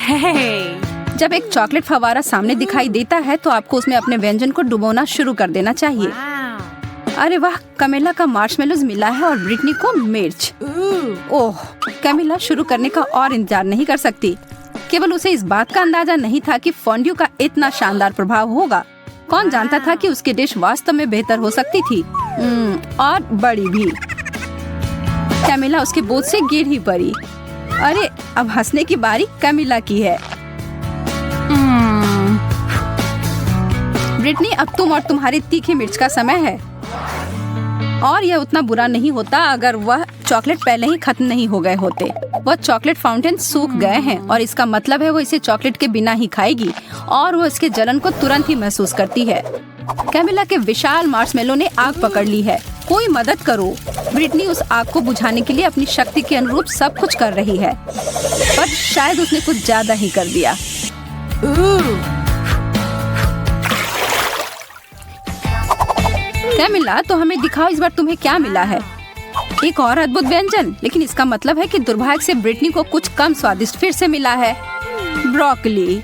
जब एक चॉकलेट फव्वारा सामने दिखाई देता है तो आपको उसमें अपने व्यंजन को डुबोना शुरू कर देना चाहिए। अरे वाह, कैमिला का मार्शमेलोज मिला है और ब्रिटनी को मिर्च। ओह, कैमिला शुरू करने का और इंतजार नहीं कर सकती। केवल उसे इस बात का अंदाजा नहीं था कि फोंड्यू का इतना शानदार प्रभाव होगा। कौन जानता था कि उसकी डिश वास्तव में बेहतर हो सकती थी, और बड़ी भी। कैमिला उसके बोझ से गिर ही पड़ी। अरे, अब हंसने की बारी कैमिला की है। ब्रिटनी, अब तुम और तुम्हारी तीखी मिर्च का समय है। और यह उतना बुरा नहीं होता अगर वह चॉकलेट पहले ही खत्म नहीं हो गए होते। वह चॉकलेट फाउंटेन सूख गए हैं और इसका मतलब है वो इसे चॉकलेट के बिना ही खाएगी और वो इसके जलन को तुरंत ही महसूस करती है। कैमिला के विशाल मार्शमेलो ने आग पकड़ ली है। कोई मदद करो। ब्रिटनी उस आग को बुझाने के लिए अपनी शक्ति के अनुरूप सब कुछ कर रही है, पर शायद उसने कुछ ज्यादा ही कर दिया। कैमिला, तो हमें दिखाओ इस बार तुम्हें क्या मिला है। एक और अद्भुत व्यंजन, लेकिन इसका मतलब है कि दुर्भाग्य से ब्रिटनी को कुछ कम स्वादिष्ट फिर से मिला है, ब्रोकली।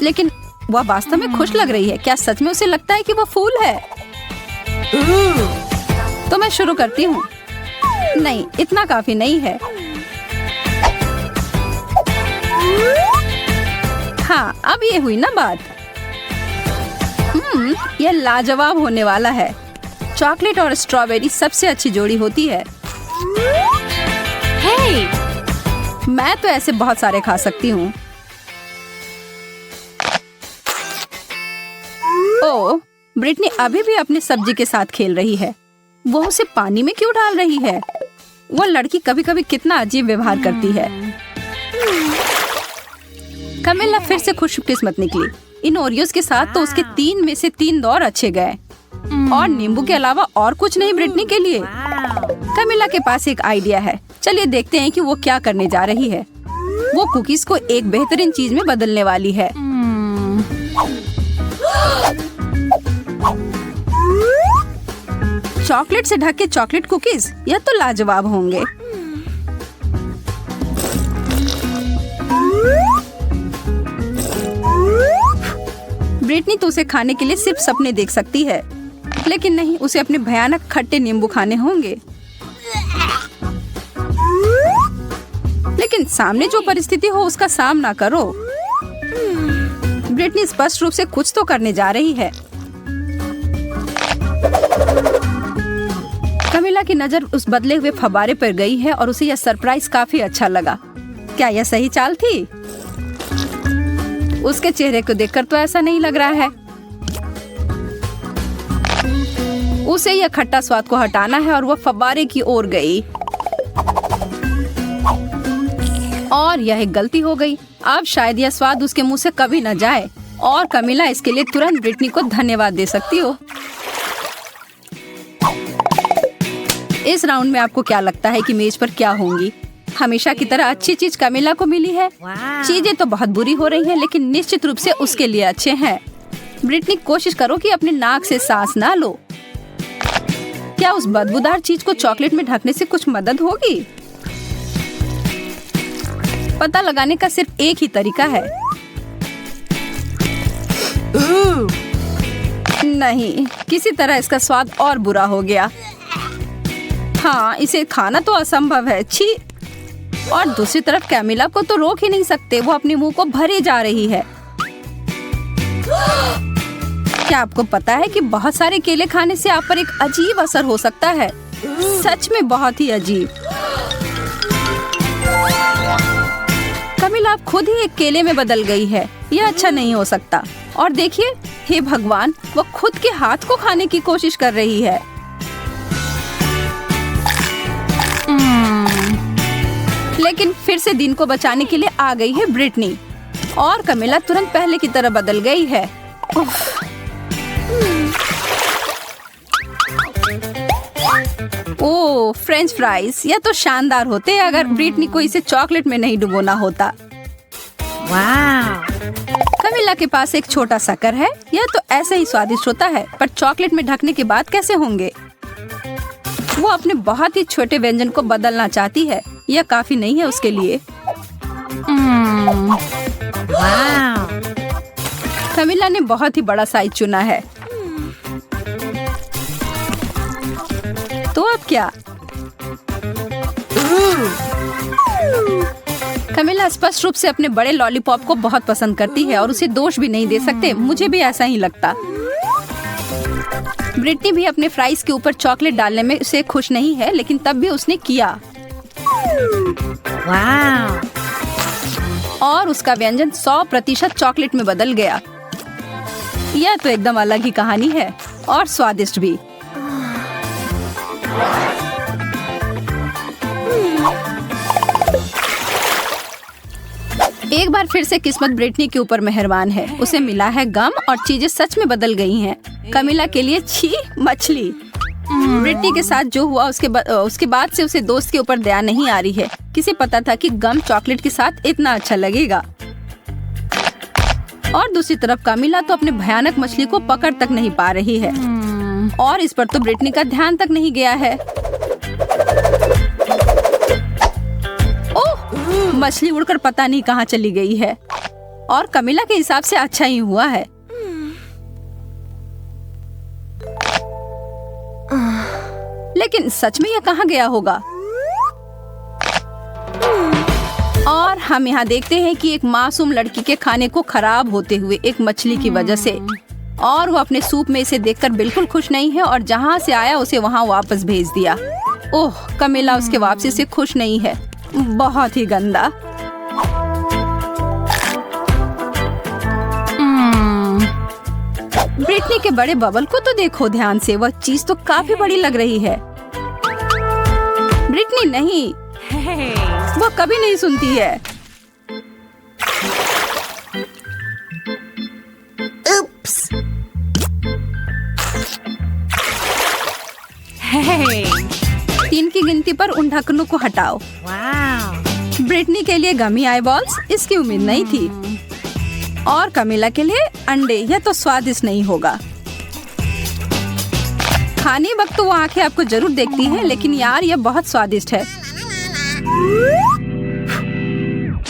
लेकिन वह वास्तव में खुश लग रही है। क्या सच में उसे लगता है कि वह फूल है? तो मैं शुरू करती हूँ। नहीं, इतना काफी नहीं है। हाँ, अब ये हुई ना बात। यह लाजवाब होने वाला है। चॉकलेट और स्ट्रॉबेरी सबसे अच्छी जोड़ी होती है। मैं तो ऐसे बहुत सारे खा सकती हूँ। ओह, ब्रिटनी अभी भी अपनी सब्जी के साथ खेल रही है। वो उसे पानी में क्यों डाल रही है? वो लड़की कभी कभी कितना अजीब व्यवहार करती है। कैमिला फिर से खुशकिस्मत निकली। इन ओरियोस के साथ तो उसके 3 में से 3 दौर अच्छे गए, और नींबू के अलावा और कुछ नहीं ब्रिटनी के लिए। कैमिला के पास एक आइडिया है। चलिए देखते हैं कि वो क्या करने जा रही है। वो कुकीज को एक बेहतरीन चीज में बदलने वाली है। चॉकलेट से ढके चॉकलेट कुकीज, यह तो लाजवाब होंगे। ब्रिटनी तो उसे खाने के लिए सिर्फ सपने देख सकती है, लेकिन नहीं, उसे अपने भयानक खट्टे नींबू खाने होंगे। लेकिन सामने जो परिस्थिति हो उसका सामना करो। ब्रिटनी स्पष्ट रूप से कुछ तो करने जा रही है। कैमिला की नजर उस बदले हुए फव्वारे पर गई है और उसे यह सरप्राइज काफी अच्छा लगा। क्या यह सही चाल थी? उसके चेहरे को देखकर तो ऐसा नहीं लग रहा है। उसे यह खट्टा स्वाद को हटाना है और वह फव्वारे की ओर गई, और यह एक गलती हो गई। अब शायद यह स्वाद उसके मुंह से कभी न जाए, और कैमिला इसके लिए तुरंत ब्रिटनी को धन्यवाद दे सकती हो। इस राउंड में आपको क्या लगता है कि मेज पर क्या होंगी? हमेशा की तरह अच्छी चीज कैमिला को मिली है। चीजें तो बहुत बुरी हो रही हैं, लेकिन निश्चित रूप से उसके लिए अच्छे हैं। ब्रिटनी, कोशिश करो कि अपने नाक से सांस ना लो। क्या उस बदबूदार चीज को चॉकलेट में ढकने से कुछ मदद होगी? पता लगाने का सिर्फ एक ही तरीका है। नहीं, किसी तरह इसका स्वाद और बुरा हो गया। हाँ, इसे खाना तो असंभव है। छी। और दूसरी तरफ कैमिला को तो रोक ही नहीं सकते, वो अपने मुंह को भरे जा रही है। क्या आपको पता है कि बहुत सारे केले खाने से आप पर एक अजीब असर हो सकता है? सच में बहुत ही अजीब। कैमिला अब खुद ही एक केले में बदल गई है। यह अच्छा नहीं हो सकता। और देखिए, हे भगवान, वो खुद के हाथ को खाने की कोशिश कर रही है। लेकिन फिर से दिन को बचाने के लिए आ गई है ब्रिटनी, और कैमिला तुरंत पहले की तरह बदल गई है। ओह, फ्रेंच फ्राइज, यह तो शानदार होते अगर ब्रिटनी को इसे चॉकलेट में नहीं डुबोना होता। कैमिला के पास एक छोटा शक्कर है। यह तो ऐसे ही स्वादिष्ट होता है, पर चॉकलेट में ढकने के बाद कैसे होंगे? वो अपने बहुत ही छोटे व्यंजन को बदलना चाहती है। यह काफी नहीं है उसके लिए। कमिला ने बहुत ही बड़ा साइज चुना है। तो अब क्या? कमिला स्पष्ट रूप से अपने बड़े लॉलीपॉप को बहुत पसंद करती है और उसे दोष भी नहीं दे सकते। मुझे भी ऐसा ही लगता। ब्रिटनी भी अपने फ्राइज के ऊपर चॉकलेट डालने में उसे खुश नहीं है, लेकिन तब भी उसने किया। और उसका व्यंजन 100% चॉकलेट में बदल गया। यह तो एकदम अलग ही कहानी है और स्वादिष्ट भी। एक बार फिर से किस्मत ब्रिटनी के ऊपर मेहरबान है। उसे मिला है गम और चीजें सच में बदल गई हैं। कमिला के लिए छी मछली। ब्रिटनी के साथ जो हुआ उसके बाद से उसे दोस्त के ऊपर दया नहीं आ रही है। किसे पता था कि गम चॉकलेट के साथ इतना अच्छा लगेगा। और दूसरी तरफ कमिला तो अपने भयानक मछली को पकड़ तक नहीं पा रही है। और इस पर तो ब्रिटनी का ध्यान तक नहीं गया है। ओह, मछली उड़कर पता नहीं कहाँ चली गई है। और कमिला के हिसाब से अच्छा ही हुआ है। लेकिन सच में यह कहाँ गया होगा? और हम यहाँ देखते हैं कि एक मासूम लड़की के खाने को खराब होते हुए एक मछली की वजह से। और वो अपने सूप में इसे देखकर बिल्कुल खुश नहीं है और जहाँ से आया उसे वहाँ वापस भेज दिया। ओह, कमिला उसके वापसी से खुश नहीं है। बहुत ही गंदा। ब्रिटनी के बड़े बबल को तो देखो ध्यान से। वह चीज तो काफी बड़ी लग रही है। ब्रिटनी नहीं, वो कभी नहीं सुनती है। उप्स। तीन की गिनती पर उन ढक्कनों को हटाओ। ब्रिटनी के लिए गमी आई बॉल्स, इसकी उम्मीद नहीं थी। और कमिला के लिए अंडे। यह तो स्वादिष्ट नहीं होगा। खाने वक्त तो वो आंखें आपको जरूर देखती हैं, लेकिन यार यह बहुत स्वादिष्ट है।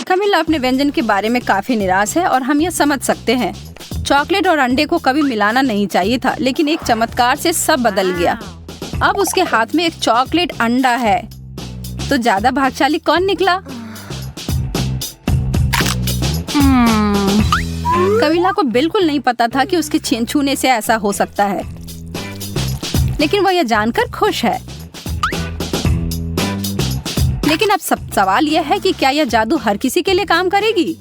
कमिला अपने व्यंजन के बारे में काफी निराश है और हम यह समझ सकते हैं। चॉकलेट और अंडे को कभी मिलाना नहीं चाहिए था, लेकिन एक चमत्कार से सब बदल गया। अब उसके हाथ में एक चॉकलेट अंडा है। तो ज्यादा भाग्यशाली कौन निकला? कमिला को बिल्कुल नहीं पता था कि उसके छूने से ऐसा हो सकता है, लेकिन वह यह जानकर खुश है। लेकिन अब सवाल यह है कि क्या यह जादू हर किसी के लिए काम करेगी?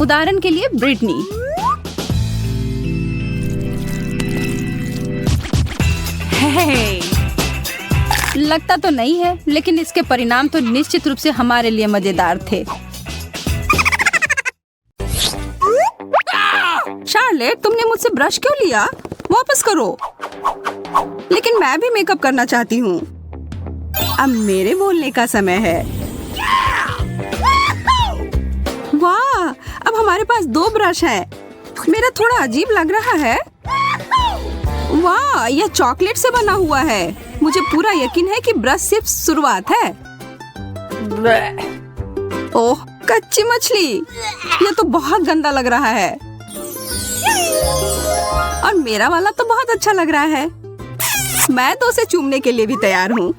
उदाहरण के लिए ब्रिटनी। लगता तो नहीं है, लेकिन इसके परिणाम तो निश्चित रूप से हमारे लिए मजेदार थे। शार्लेट, तुमने मुझसे ब्रश क्यों लिया? वापस करो। लेकिन मैं भी मेकअप करना चाहती हूँ। अब मेरे बोलने का समय है। वाह, अब हमारे पास 2 ब्रश हैं। मेरा थोड़ा अजीब लग रहा है। वाह, यह चॉकलेट से बना हुआ है। मुझे पूरा यकीन है कि ब्रश सिर्फ शुरुआत है। ओह, कच्ची मछली। यह तो बहुत गंदा लग रहा है। और मेरा वाला तो बहुत अच्छा लग रहा है। मैं तो उसे चूमने के लिए भी तैयार हूँ।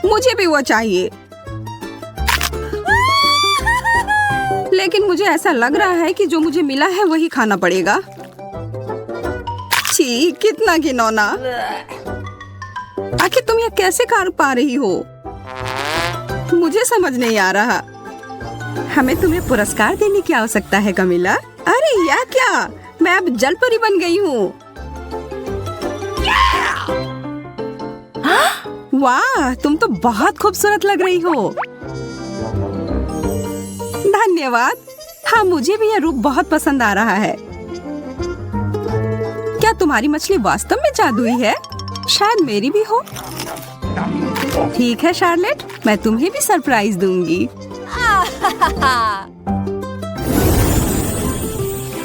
मुझे भी वो चाहिए। लेकिन मुझे ऐसा लग रहा है कि जो मुझे मिला है वही खाना पड़ेगा। छी, कितना घिनौना। आखिर तुम यह कैसे कर पा रही हो? मुझे समझ नहीं आ रहा। हमें तुम्हें पुरस्कार देने की आवश्यकता है कमिला। अरे यह क्या, मैं अब जल परी बन गई हूँ। वाह, तुम तो बहुत खूबसूरत लग रही हो। धन्यवाद। हाँ, मुझे भी यह रूप बहुत पसंद आ रहा है। क्या तुम्हारी मछली वास्तव में जादुई है? शायद मेरी भी हो। ठीक है शार्लेट, मैं तुम्हें भी सरप्राइज दूंगी।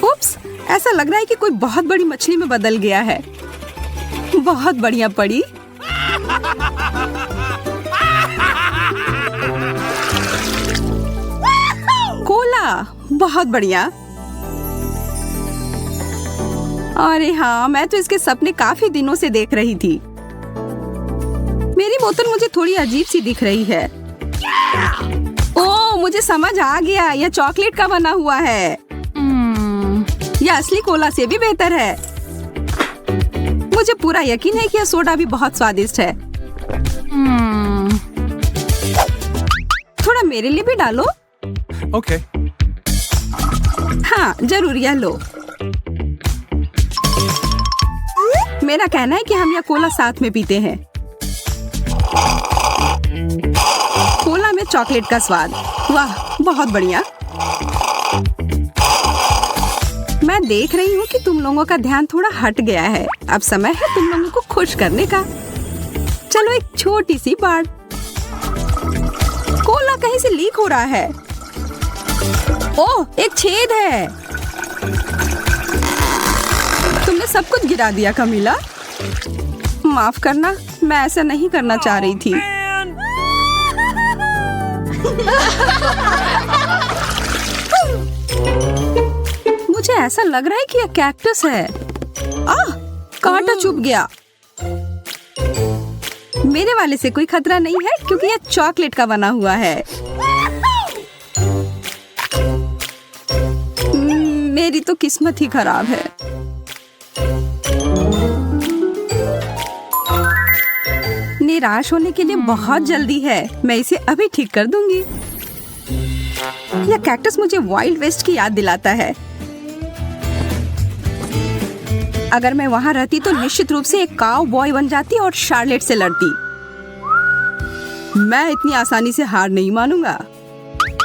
उप्स, ऐसा लग रहा है कि कोई बहुत बड़ी मछली में बदल गया है। बहुत बढ़िया पड़ी। कोला, बहुत बढ़िया। अरे हाँ, मैं तो इसके सपने काफी दिनों से देख रही थी। मेरी बोतल मुझे थोड़ी अजीब सी दिख रही है। ओह, मुझे समझ आ गया, यह चॉकलेट का बना हुआ है। यह असली कोला से भी बेहतर है। मुझे पूरा यकीन है कि यह सोडा भी बहुत स्वादिष्ट है। थोड़ा मेरे लिए भी डालो। ओके। हाँ जरूर, यह लो। मेरा कहना है कि हम यह कोला साथ में पीते हैं। कोला में चॉकलेट का स्वाद, वाह बहुत बढ़िया। मैं देख रही हूँ कि तुम लोगों का ध्यान थोड़ा हट गया है। अब समय है तुम लोगों को खुश करने का। चलो एक छोटी सी बात। कोला कहीं से लीक हो रहा है। ओह, एक छेद है। तुमने सब कुछ गिरा दिया कमीला। माफ करना, मैं ऐसा नहीं करना चाह रही थी। मुझे ऐसा लग रहा है कि यह कैक्टस है। कांटा चुभ गया। मेरे वाले से कोई खतरा नहीं है क्योंकि यह चॉकलेट का बना हुआ है। मेरी तो किस्मत ही खराब है। निराश होने के लिए बहुत जल्दी है। मैं इसे अभी ठीक कर दूंगी। यह कैक्टस मुझे वाइल्ड वेस्ट की याद दिलाता है। अगर मैं वहां रहती तो निश्चित रूप से एक काउ बॉय बन जाती और शार्लेट से लड़ती। मैं इतनी आसानी से हार नहीं मानूंगा।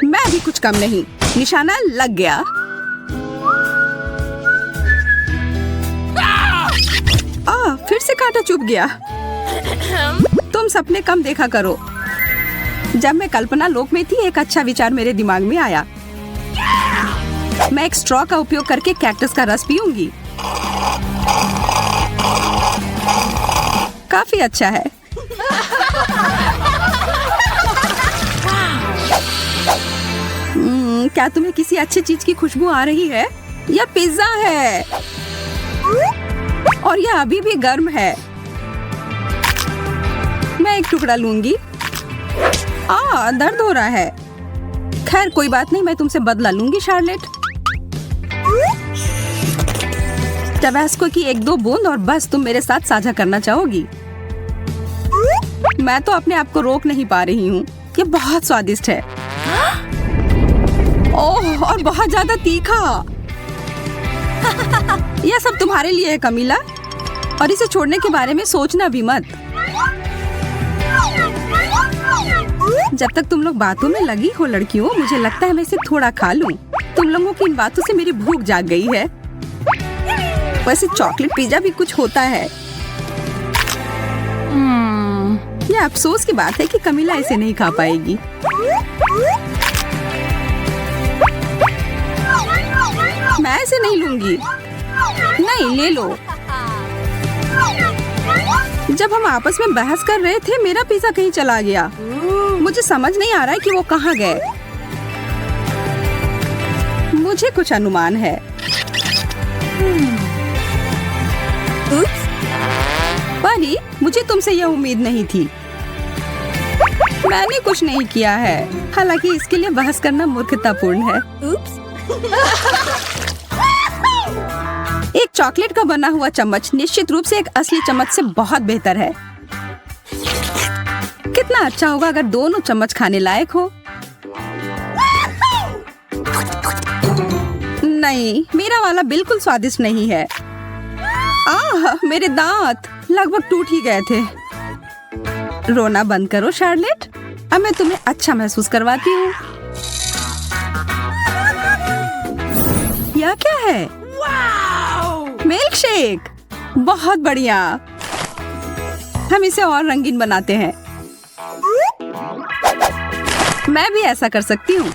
मैं भी कुछ कम नहीं। निशाना लग गया। फिर से कांटा चुभ गया। तुम सपने कम देखा करो। जब मैं कल्पना लोक में थी, एक अच्छा विचार मेरे दिमाग में आया। मैं एक स्ट्रॉ का उपयोग करके कैक्टस का रस पीऊंगी। काफी अच्छा है। क्या तुम्हें किसी अच्छी चीज की खुशबू आ रही है? यह पिज्जा है और यह अभी भी गर्म है। मैं एक टुकड़ा लूंगी। दर्द हो रहा है। खैर कोई बात नहीं, मैं तुमसे बदला लूंगी शार्लेट। टबास्को की 1-2 बूंद और बस तुम मेरे साथ साझा करना चाहोगी। मैं तो अपने आप को रोक नहीं पा रही हूँ। ये बहुत स्वादिष्ट है। ओह, और बहुत ज्यादा तीखा। यह सब तुम्हारे लिए है कमीला, और इसे छोड़ने के बारे में सोचना भी मत। जब तक तुम लोग बातों में लगी हो लड़कियों, मुझे लगता है मैं इसे थोड़ा खा लूं। तुम लोगों की इन बातों से मेरी भूख जाग गई है। वैसे चॉकलेट पिज्जा भी कुछ होता है। यह अफसोस की बात है कि कमीला इसे नहीं खा पाएगी। मैं इसे नहीं लूंगी। नहीं, ले लो। जब हम आपस में बहस कर रहे थे, मेरा पिज्जा कहीं चला गया। मुझे समझ नहीं आ रहा है कि वो कहाँ गए। मुझे कुछ अनुमान है। परी, मुझे तुमसे यह उम्मीद नहीं थी। मैंने कुछ नहीं किया है। हालांकि इसके लिए बहस करना मूर्खतापूर्ण है। एक चॉकलेट का बना हुआ चम्मच निश्चित रूप से एक असली चम्मच से बहुत बेहतर है। कितना अच्छा होगा अगर दोनों चम्मच खाने लायक हो। नहीं, मेरा वाला बिल्कुल स्वादिष्ट नहीं है। मेरे दांत लगभग टूट ही गए थे। रोना बंद करो शार्लेट। अब मैं तुम्हें अच्छा महसूस करवाती हूँ। यह क्या है? Milk shake. बहुत बढ़िया। हम इसे और रंगीन बनाते हैं। मैं भी ऐसा कर सकती हूँ।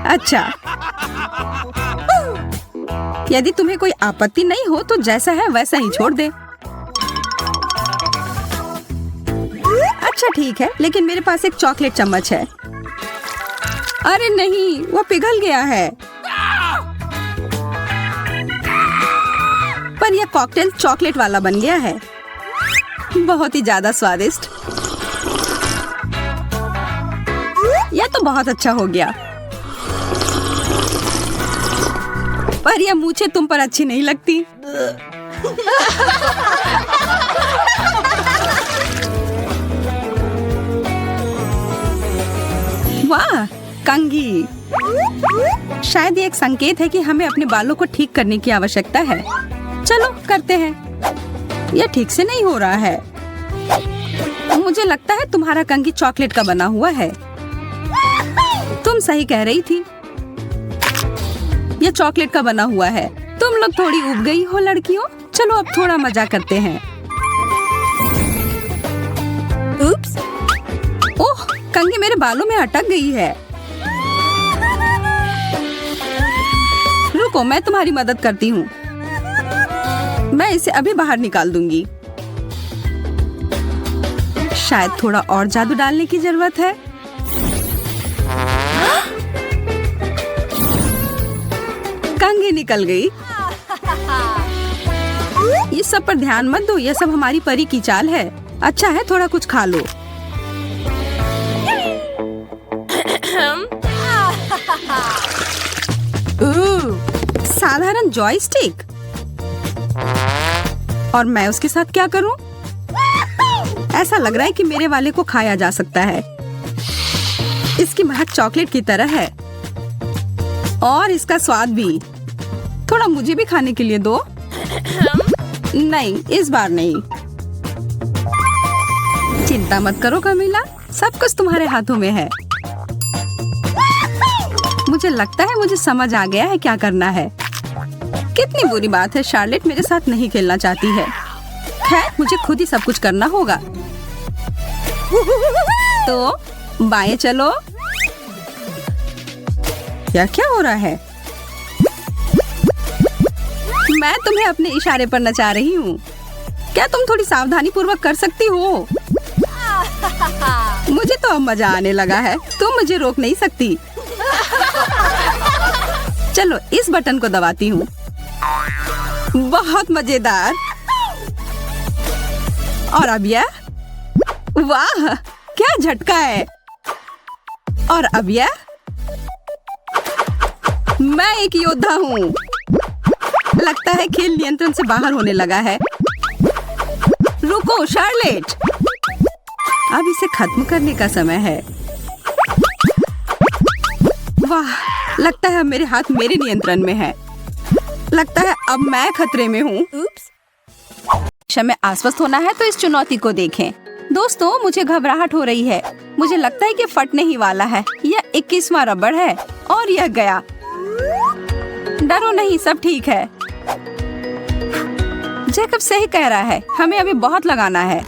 अच्छा, यदि तुम्हें कोई आपत्ति नहीं हो तो जैसा है वैसा ही छोड़ दे। अच्छा ठीक है, लेकिन मेरे पास एक चॉकलेट चम्मच है। अरे नहीं, वो पिघल गया है। पर यह कॉकटेल चॉकलेट वाला बन गया है। बहुत ही ज्यादा स्वादिष्ट। यह तो बहुत अच्छा हो गया। पर यह मूछें तुम पर अच्छी नहीं लगती। वाह, कंघी। शायद ये एक संकेत है कि हमें अपने बालों को ठीक करने की आवश्यकता है। चलो करते हैं। यह ठीक से नहीं हो रहा है। मुझे लगता है तुम्हारा कंघी चॉकलेट का बना हुआ है। तुम सही कह रही थी, यह चॉकलेट का बना हुआ है। तुम लोग थोड़ी उब गई हो लड़कियों। चलो अब थोड़ा मजा करते हैं। उप्स, ओह, कंघी मेरे बालों में अटक गई है। रुको, मैं तुम्हारी मदद करती हूँ। मैं इसे अभी बाहर निकाल दूंगी। शायद थोड़ा और जादू डालने की जरूरत है। कंघी निकल गई। ये सब पर ध्यान मत दो, ये सब हमारी परी की चाल है। अच्छा है, थोड़ा कुछ खा लो। साधारण जॉयस्टिक। और मैं उसके साथ क्या करूं? ऐसा लग रहा है कि मेरे वाले को खाया जा सकता है। इसकी महक चॉकलेट की तरह है और इसका स्वाद भी। थोड़ा मुझे भी खाने के लिए दो। नहीं, इस बार नहीं। चिंता मत करो कमीला, सब कुछ तुम्हारे हाथों में है। मुझे लगता है मुझे समझ आ गया है क्या करना है। कितनी बुरी बात है, शार्लेट मेरे साथ नहीं खेलना चाहती है। खैर, मुझे खुद ही सब कुछ करना होगा। तो बाएं चलो। क्या हो रहा है? मैं तुम्हें अपने इशारे पर नचा रही हूँ। क्या तुम थोड़ी सावधानी पूर्वक कर सकती हो? मुझे तो अब मजा आने लगा है। तुम मुझे रोक नहीं सकती। चलो इस बटन को दबाती हूँ। बहुत मजेदार। और अब यह, वाह क्या झटका है। और अब यह, मैं एक योद्धा हूँ। लगता है खेल नियंत्रण से बाहर होने लगा है। रुको शार्लेट, अब इसे खत्म करने का समय है। वाह, लगता है अब मेरे हाथ मेरे नियंत्रण में है। लगता है अब मैं खतरे में हूँ। में आश्वस्त होना है तो इस चुनौती को देखें। दोस्तों, मुझे घबराहट हो रही है। मुझे लगता है कि फटने ही वाला है। यह 21वां रबड़ है और यह गया। डरो नहीं, सब ठीक है। जैकब सही कह रहा है, हमें अभी बहुत लगाना है।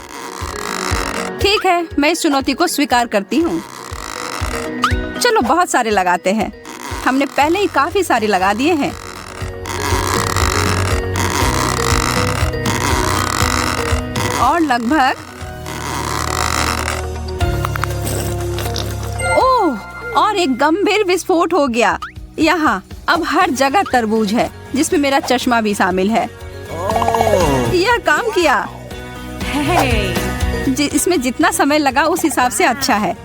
ठीक है, मैं इस चुनौती को स्वीकार करती हूँ। चलो बहुत सारे लगाते हैं। हमने पहले ही काफी सारे लगा दिए हैं। और लगभग, ओह, और एक गंभीर विस्फोट हो गया। यहाँ अब हर जगह तरबूज है, जिसमें मेरा चश्मा भी शामिल है। यह काम किया। इसमें जितना समय लगा उस हिसाब से अच्छा है।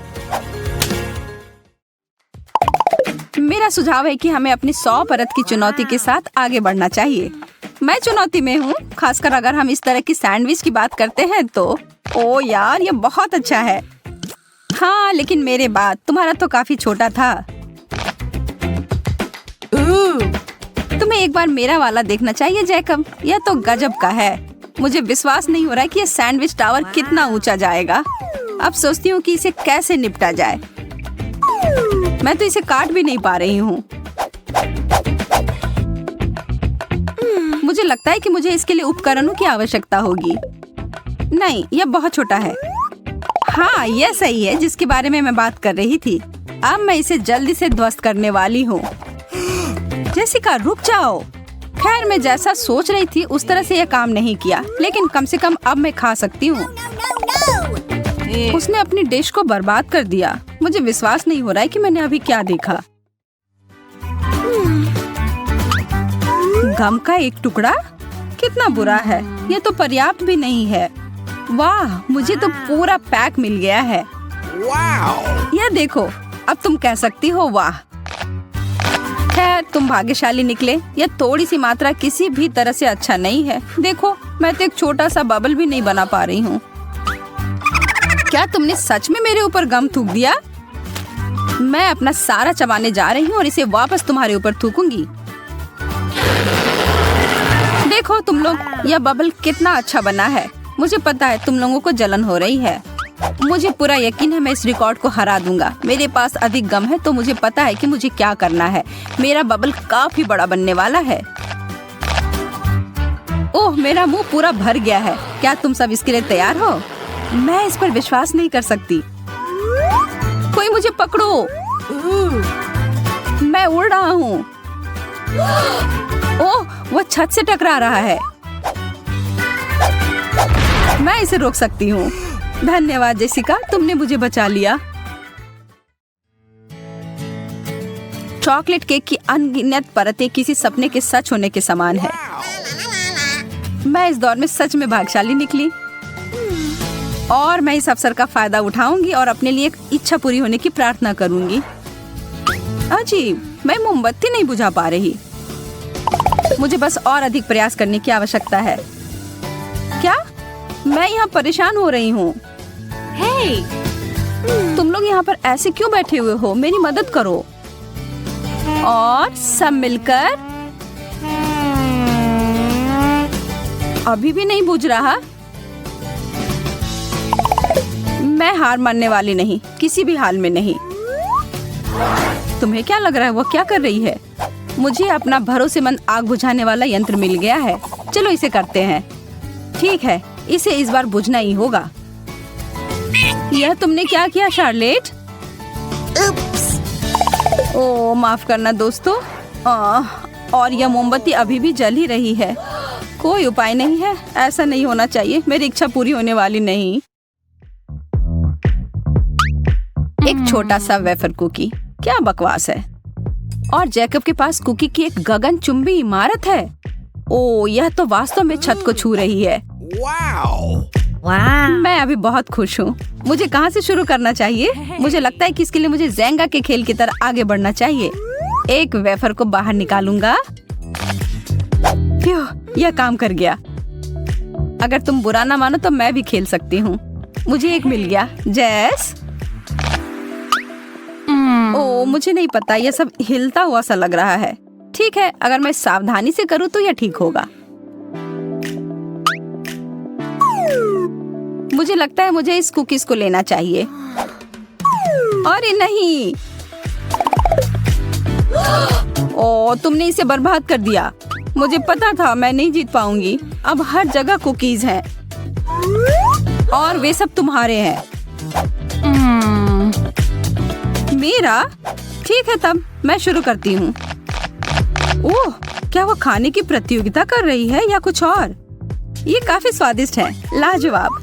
मेरा सुझाव है कि हमें अपनी 100 परत की चुनौती के साथ आगे बढ़ना चाहिए। मैं चुनौती में हूँ, खासकर अगर हम इस तरह की सैंडविच की बात करते हैं तो। ओ यार, ये बहुत अच्छा है। हाँ, लेकिन मेरे बाद तुम्हारा तो काफी छोटा था। तुम्हें एक बार मेरा वाला देखना चाहिए जैकब। यह तो गजब का है। मुझे विश्वास नहीं हो रहा है कि यह सैंडविच टावर कितना ऊंचा जाएगा। अब सोचती हूँ कि इसे कैसे निपटा जाए। मैं तो इसे काट भी नहीं पा रही हूँ। मुझे लगता है कि मुझे इसके लिए उपकरणों की आवश्यकता होगी। नहीं, यह बहुत छोटा है। हाँ, यह सही है जिसके बारे में मैं बात कर रही थी। अब मैं इसे जल्दी से ध्वस्त करने वाली हूँ। जेसिका, रुक जाओ। खैर, मैं जैसा सोच रही थी उस तरह से यह काम नहीं किया, लेकिन कम से कम अब मैं खा सकती हूँ। उसने अपनी डिश को बर्बाद कर दिया। मुझे विश्वास नहीं हो रहा है कि मैंने अभी क्या देखा। गम का एक टुकड़ा? कितना बुरा है। ये तो पर्याप्त भी नहीं है। वाह, मुझे तो पूरा पैक मिल गया है। यह देखो, अब तुम कह सकती हो वाह। खैर, तुम भाग्यशाली निकले। यह थोड़ी सी मात्रा किसी भी तरह से अच्छा नहीं है। देखो, मैं तो एक छोटा सा बबल भी नहीं बना पा रही हूँ। क्या तुमने सच में मेरे ऊपर गम थूक दिया? मैं अपना सारा चबाने जा रही हूँ और इसे वापस तुम्हारे ऊपर थूकूंगी। देखो तुम लोग, यह बबल कितना अच्छा बना है। मुझे पता है तुम लोगों को जलन हो रही है। मुझे पूरा यकीन है मैं इस रिकॉर्ड को हरा दूंगा। मेरे पास अधिक गम है तो मुझे पता है कि मुझे क्या करना है। मेरा बबल काफी बड़ा बनने वाला है। ओह, मेरा मुंह पूरा भर गया है। क्या तुम सब इसके लिए तैयार हो? मैं इस पर विश्वास नहीं कर सकती। कोई मुझे पकड़ो। मैं उड़ रहा हूँ। ओह, वो छत से टकरा रहा है। मैं इसे रोक सकती हूँ। धन्यवाद जेसिका, तुमने मुझे बचा लिया। चॉकलेट केक की अनगिनत परतें किसी सपने के सच होने के समान है। मैं इस दौर में सच में भाग्यशाली निकली और मैं इस अवसर का फायदा उठाऊंगी और अपने लिए एक इच्छा पूरी होने की प्रार्थना करूंगी। अजीब, मैं मोमबत्ती नहीं बुझा पा रही। मुझे बस और अधिक प्रयास करने की आवश्यकता है। क्या? मैं यहाँ परेशान हो रही हूँ। हे, तुम लोग यहाँ पर ऐसे क्यों बैठे हुए हो? मेरी मदद करो। और सब मिलकर। अभी भी नहीं बुझ रहा। मैं हार मानने वाली नहीं, किसी भी हाल में नहीं। तुम्हें क्या लग रहा है वो क्या कर रही है? मुझे अपना भरोसेमंद आग बुझाने वाला यंत्र मिल गया है। चलो इसे करते हैं। ठीक है, इसे इस बार बुझना ही होगा। यह तुमने क्या किया शार्लेट? ओह, माफ करना दोस्तों। और यह मोमबत्ती अभी भी जल ही रही है। कोई उपाय नहीं है। ऐसा नहीं होना चाहिए। मेरी इच्छा पूरी होने वाली नहीं। एक छोटा सा वेफर कुकी, क्या बकवास है। और जैकब के पास कुकी की एक गगनचुंबी इमारत है। ओह, यह तो वास्तव में छत को छू रही है। मैं अभी बहुत खुश हूँ। मुझे कहाँ से शुरू करना चाहिए? मुझे लगता है कि इसके लिए मुझे ज़ेंगा के खेल की तरह आगे बढ़ना चाहिए। एक वेफर को बाहर निकालूंगा। यह काम कर गया। अगर तुम बुरा ना मानो तो मैं भी खेल सकती हूँ। मुझे एक मिल गया। जैस, ओह, मुझे नहीं पता, यह सब हिलता हुआ सा लग रहा है। ठीक है, अगर मैं सावधानी से करूँ तो यह ठीक होगा। मुझे लगता है मुझे इस कुकीज को लेना चाहिए। अरे नहीं। ओह, तुमने इसे बर्बाद कर दिया। मुझे पता था मैं नहीं जीत पाऊंगी। अब हर जगह कुकीज हैं और वे सब तुम्हारे हैं। मेरा? ठीक है, तब मैं शुरू करती हूँ। ओह, क्या वो खाने की प्रतियोगिता कर रही है या कुछ और? ये काफी स्वादिष्ट है। लाजवाब।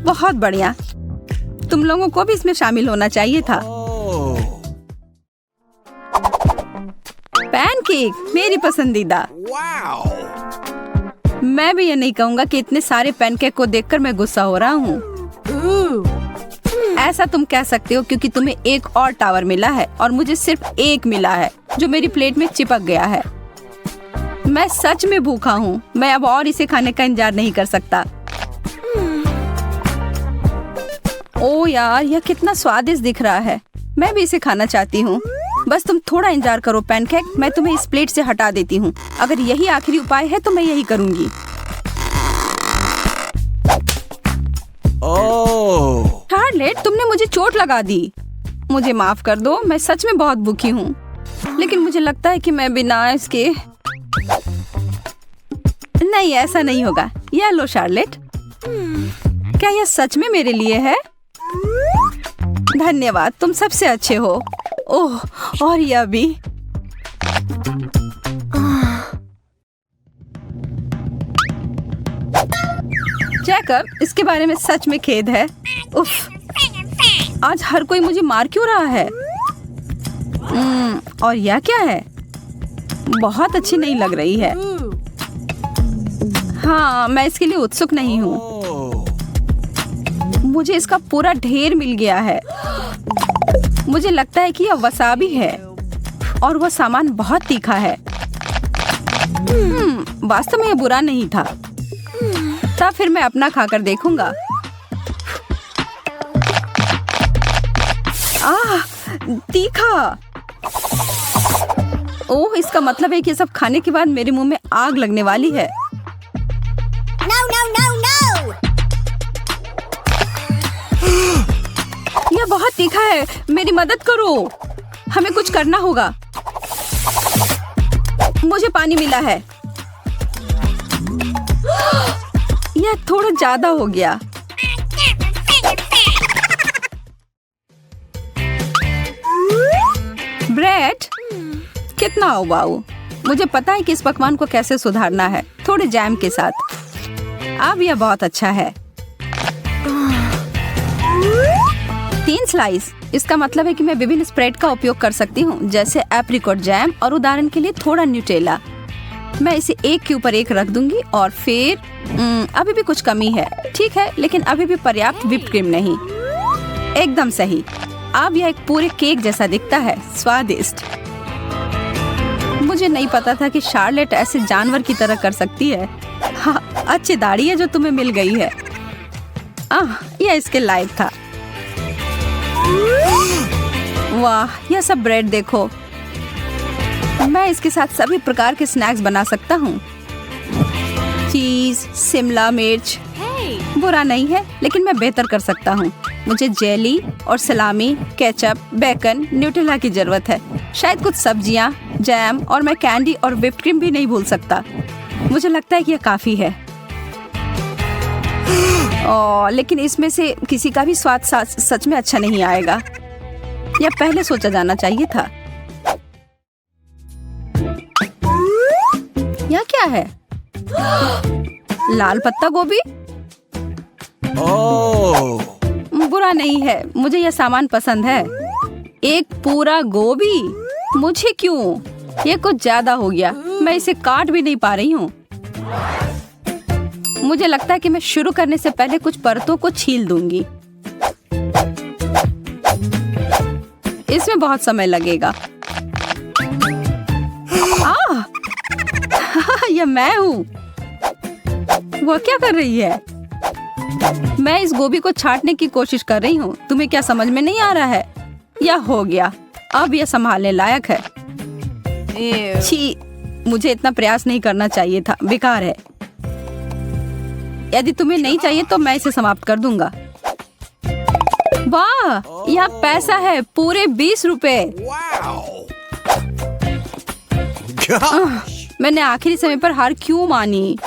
बहुत बढ़िया। तुम लोगों को भी इसमें शामिल होना चाहिए था। पैनकेक, मेरी पसंदीदा। मैं भी ये नहीं कहूँगा कि इतने सारे पैनकेक को देखकर मैं गुस्सा हो रहा हूँ। ऐसा तुम कह सकते हो क्योंकि तुम्हें एक और टावर मिला है और मुझे सिर्फ एक मिला है जो मेरी प्लेट में चिपक गया है। मैं सच में भूखा हूँ। मैं अब और इसे खाने का इंतजार नहीं कर सकता। ओह यार, यह कितना स्वादिष्ट दिख रहा है। मैं भी इसे खाना चाहती हूँ। बस तुम थोड़ा इंतजार करो पैनकेक, मैं तुम्हें इस प्लेट से हटा देती हूँ। अगर यही आखिरी उपाय है तो मैं यही करूँगी। शार्लेट, तुमने मुझे चोट लगा दी। मुझे माफ कर दो, मैं सच में बहुत भूखी हूँ। लेकिन मुझे लगता है कि मैं बिना इसके नहीं, ऐसा नहीं होगा। यह लो शार्लेट। क्या यह सच में मेरे लिए है? धन्यवाद, तुम सबसे अच्छे हो। ओह, और यह भी। जैकब, इसके बारे में सच में खेद है। उफ, आज हर कोई मुझे मार क्यों रहा है? और यह क्या है? बहुत अच्छी नहीं लग रही है। हाँ, मैं इसके लिए उत्सुक नहीं हूँ। मुझे इसका पूरा ढेर मिल गया है। मुझे लगता है कि यह वसाबी है और वह सामान बहुत तीखा है। वास्तव में यह बुरा नहीं था। तब फिर मैं अपना खाकर देखूंगा। तीखा। ओह, इसका मतलब है कि सब खाने के बाद मेरे मुंह में आग लगने वाली है। No, no, no, no! यह बहुत तीखा है। मेरी मदद करो। हमें कुछ करना होगा। मुझे पानी मिला है। यह थोड़ा ज्यादा हो गया। ब्रेड, कितना उबाऊ। मुझे पता है कि इस पकवान को कैसे सुधारना है, थोड़े जैम के साथ। अब यह बहुत अच्छा है। 3 स्लाइस। इसका मतलब है कि मैं विभिन्न स्प्रेड का उपयोग कर सकती हूँ, जैसे एप्रिकॉट जैम और उदाहरण के लिए थोड़ा न्यूटेला। मैं इसे एक के ऊपर एक रख दूंगी और फिर अभी भी कुछ कमी है। ठीक है, लेकिन अभी भी पर्याप्त व्हिप्ड क्रीम नहीं। एकदम सही। अब यह एक पूरे केक जैसा दिखता है। स्वादिष्ट। मुझे नहीं पता था कि शार्लेट ऐसे जानवर की तरह कर सकती है। हाँ, अच्छी दाढ़ी है जो तुम्हें मिल गई है। यह इसके लायक था। वाह, यह सब ब्रेड देखो। मैं इसके साथ सभी प्रकार के स्नैक्स बना सकता हूँ। चीज, शिमला मिर्च। बुरा नहीं है, लेकिन मैं बेहतर कर सकता हूँ। मुझे जेली और सलामी, केचप, बेकन, न्यूटेला की जरूरत है। शायद कुछ सब्जियाँ, जैम और मैं कैंडी और व्हिप्ड क्रीम भी नहीं भूल सकता। मुझे लगता है कि यह काफी है। लेकिन इसमें से किसी का भी स्वाद सच में अच्छा नहीं आएगा। यह पहले सोचा जाना चाहिए था। यह क्या है? लाल पत्ता गोभी। बुरा नहीं है, मुझे यह सामान पसंद है। एक पूरा गोभी? मुझे क्यों? यह कुछ ज्यादा हो गया। मैं इसे काट भी नहीं पा रही हूँ। मुझे लगता है कि मैं शुरू करने से पहले कुछ परतों को छील दूंगी। इसमें बहुत समय लगेगा। यह मैं हूँ। वह क्या कर रही है? मैं इस गोभी को छांटने की कोशिश कर रही हूँ। तुम्हें क्या समझ में नहीं आ रहा है? यह हो गया। अब यह संभालने लायक है। छी, मुझे इतना प्रयास नहीं करना चाहिए था। बेकार है। यदि तुम्हें नहीं चाहिए तो मैं इसे समाप्त कर दूंगा। वाह, यह पैसा है, पूरे 20 रुपए। मैंने आखिरी समय पर हार क्यों मानी?